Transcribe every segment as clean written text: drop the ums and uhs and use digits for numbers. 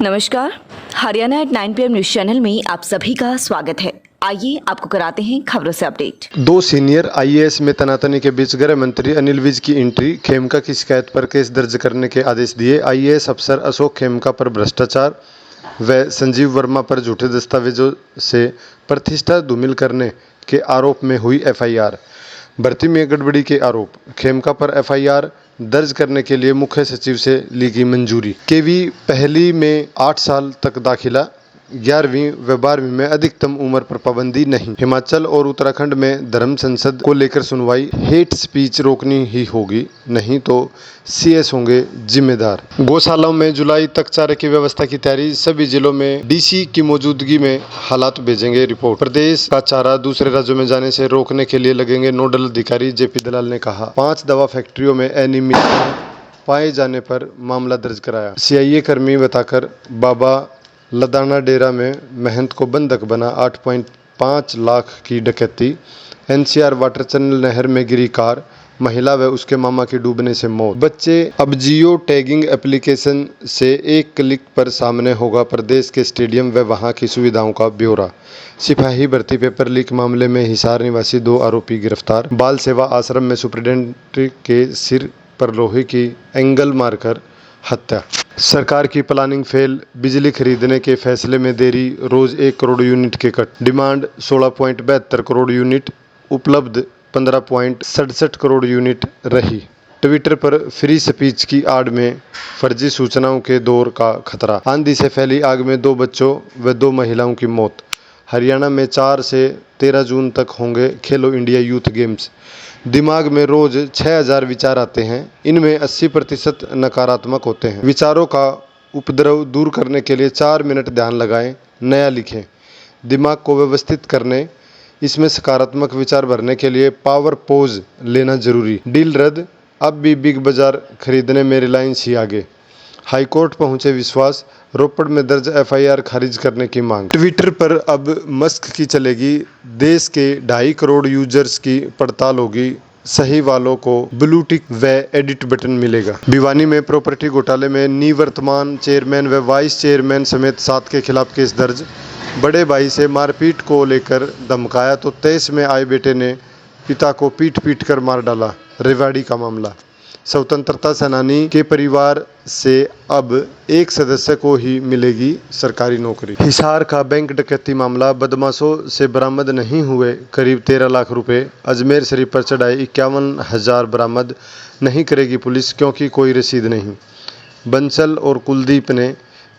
नमस्कार, Haryana at 9 PM news channel में आप सभी का स्वागत है। आइए आपको कराते हैं खबरों से अपडेट। दो सीनियर आईएएस में तनातनी के बीच गृह मंत्री अनिल विज की एंट्री। खेमका की शिकायत पर केस दर्ज करने के आदेश दिए। आईएएस अफसर अशोक खेमका पर भ्रष्टाचार व संजीव वर्मा पर झूठे दस्तावेजों से प्रतिष्ठा धूमिल करने के आरोप में हुई एफआईआर। भर्ती में गड़बड़ी के आरोप। खेमका पर एफआईआर दर्ज करने के लिए मुख्य सचिव से ली गई मंजूरी। केवी पहली में 8 साल तक दाखिला, 11वीं व 12वीं में अधिकतम उम्र पर पाबंदी नहीं। हिमाचल और उत्तराखंड में धर्म संसद को लेकर सुनवाई। हेट स्पीच रोकनी ही होगी, नहीं तो सीएस होंगे जिम्मेदार। गौशालाओं में जुलाई तक चारे की व्यवस्था की तैयारी। सभी जिलों में डीसी की मौजूदगी में हालात भेजेंगे रिपोर्ट। प्रदेश का चारा दूसरे राज्यों में जाने से रोकने के लिए लगेंगे नोडल अधिकारी, जेपी दलाल ने कहा। 5 दवा फैक्ट्रियों में अनियमितता पाए जाने पर मामला दर्ज कराया। सीआईए कर्मी बताकर बाबा लदाना डेरा में महंत को बंधक बना। 8.5 लाख की डकैती। एनसीआर वाटर चैनल नहर में गिरी कार, महिला व उसके मामा की डूबने से मौत। बच्चे अब जियो टैगिंग एप्लीकेशन से एक क्लिक पर सामने होगा प्रदेश के स्टेडियम व वहां की सुविधाओं का ब्यौरा। सिपाही भर्ती पेपर लीक मामले में हिसार निवासी 2 आरोपी गिरफ्तार। बाल सेवा आश्रम में सुप्रिंटेंडेंट के सिर पर लोहे की एंगल मारकर हत्या। सरकार की प्लानिंग फेल। बिजली खरीदने के फैसले में देरी। रोज 1 करोड़ यूनिट के कट। डिमांड 16.72 करोड़ यूनिट, उपलब्ध 15.67 करोड़ यूनिट रही। ट्विटर पर फ्री स्पीच की आड़ में फर्जी सूचनाओं के दौर का खतरा। आंधी से फैली आग में 2 बच्चों व 2 महिलाओं की मौत। हरियाणा में 4 से 13 जून तक होंगे खेलो इंडिया यूथ गेम्स। दिमाग में रोज 6000 विचार आते हैं, इनमें 80% नकारात्मक होते हैं। विचारों का उपद्रव दूर करने के लिए 4 मिनट ध्यान लगाएं, नया लिखें। दिमाग को व्यवस्थित करने, इसमें सकारात्मक विचार भरने के लिए पावर पोज लेना जरूरी। डील रद्द, अब भी बिग बाजार खरीदने में रिलायंस ही आगे। हाईकोर्ट पहुंचे विश्वास। रोपड़ में दर्ज एफआईआर खारिज करने की मांग। ट्विटर पर अब मस्क की चलेगी। देश के 2.5 करोड़ यूजर्स की पड़ताल होगी। सही वालों को ब्लू टिक व एडिट बटन मिलेगा। भिवानी में प्रॉपर्टी घोटाले में निवर्तमान चेयरमैन व वाइस चेयरमैन समेत 7 के खिलाफ केस दर्ज। बड़े भाई से मारपीट को लेकर धमकाया तो 23 में आए बेटे ने पिता को पीट कर मार डाला। रेवाड़ी का मामला। स्वतंत्रता सेनानी के परिवार से अब एक सदस्य को ही मिलेगी सरकारी नौकरी। हिसार का बैंक डकैती मामला। बदमाशों से बरामद नहीं हुए करीब 13 लाख रुपए। अजमेर शरीफ पर चढ़ाए 51,000 बरामद नहीं करेगी पुलिस, क्योंकि कोई रसीद नहीं। बंसल और कुलदीप ने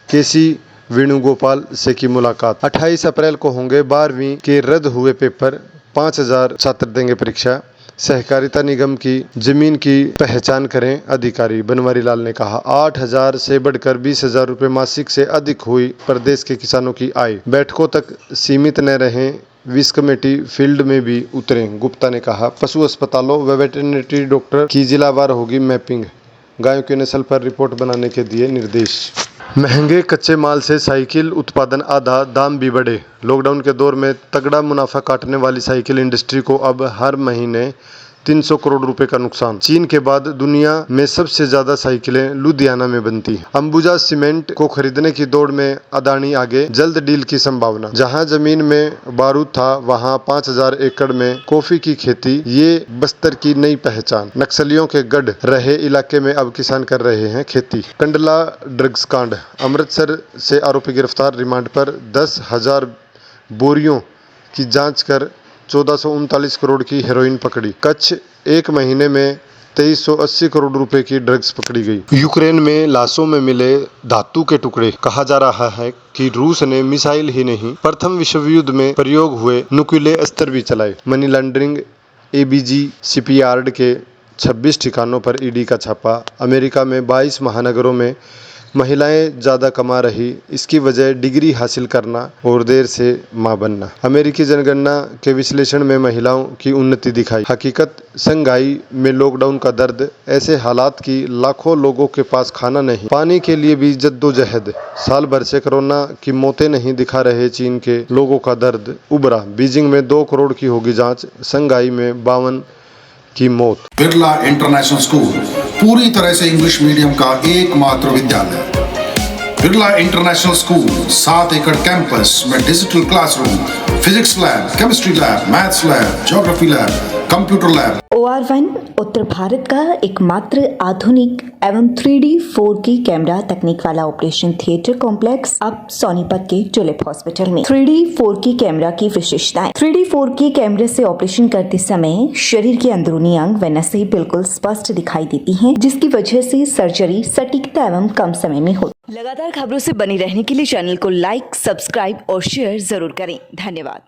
केसी वेणुगोपाल से की मुलाकात। 28 अप्रैल को होंगे 12वीं के रद्द हुए पेपर। 5000 छात्र देंगे परीक्षा। सहकारिता निगम की जमीन की पहचान करें अधिकारी, बनवारी लाल ने कहा। 8,000 से बढ़कर 20,000 रुपये मासिक से अधिक हुई प्रदेश के किसानों की आय। बैठकों तक सीमित न रहें, विस कमेटी फील्ड में भी उतरें, गुप्ता ने कहा। पशु अस्पतालों व वेटरनरी डॉक्टर की जिलावार होगी मैपिंग। गायों की नस्ल पर रिपोर्ट बनाने के दिए निर्देश। महंगे कच्चे माल से साइकिल उत्पादन आधा, दाम भी बढ़े। लॉकडाउन के दौर में तगड़ा मुनाफा काटने वाली साइकिल इंडस्ट्री को अब हर महीने 300 करोड़ रुपए का नुकसान। चीन के बाद दुनिया में सबसे ज्यादा साइकिलें लुधियाना में बनती हैं। अंबुजा सीमेंट को खरीदने की दौड़ में अदानी आगे, जल्द डील की संभावना। जहां जमीन में बारूद था वहां 5000 एकड़ में कॉफी की खेती, ये बस्तर की नई पहचान। नक्सलियों के गढ़ रहे इलाके में अब किसान कर रहे हैं खेती। कंडला ड्रग्स कांड। अमृतसर से आरोपी गिरफ्तार, रिमांड पर। 10,000 बोरियों की जांच कर 1439 करोड़ की हेरोइन पकड़ी। कच्छ, एक महीने में 2380 करोड़ रुपए की ड्रग्स पकड़ी गई। यूक्रेन में लाशों में मिले धातु के टुकड़े। कहा जा रहा है कि रूस ने मिसाइल ही नहीं, प्रथम विश्व युद्ध में प्रयोग हुए नुकीले अस्त्र भी चलाए। Money laundering. एबीजी शिपयार्ड के 26 ठिकानों पर ईडी का छापा। अमेरिका में 22 महानगरों में महिलाएं ज्यादा कमा रही, इसकी वजह डिग्री हासिल करना और देर से मां बनना। अमेरिकी जनगणना के विश्लेषण में महिलाओं की उन्नति दिखाई। हकीकत, संघाई में लॉकडाउन का दर्द। ऐसे हालात की लाखों लोगों के पास खाना नहीं, पानी के लिए भी जद्दोजहद। साल भर से कोरोना की मौतें नहीं दिखा रहे चीन के लोगों का दर्द उभरा। बीजिंग में 2 करोड़ की होगी जांच, संघाई में 52 की मौत। बिरला इंटरनेशनल स्कूल पूरी तरह से इंग्लिश मीडियम का एकमात्र विद्यालय। बिरला इंटरनेशनल स्कूल 7 एकड़ कैंपस में digital classroom, physics lab, chemistry lab, maths lab, geography lab, computer lab. OR1 उत्तर भारत का एकमात्र आधुनिक एवं 3D 4K कैमरा तकनीक वाला ऑपरेशन थिएटर कॉम्प्लेक्स अब सोनीपत के टुलिप हॉस्पिटल में। 3D 4K कैमरा की विशेषताएं। 3D 4K कैमरे से ऑपरेशन करते समय शरीर के अंदरूनी अंग व नसें बिल्कुल स्पष्ट दिखाई देती हैं, जिसकी वजह से सर्जरी सटीकता एवं कम समय में होती। लगातार खबरों से बनी रहने के लिए चैनल को लाइक, सब्सक्राइब और शेयर जरूर करें। धन्यवाद।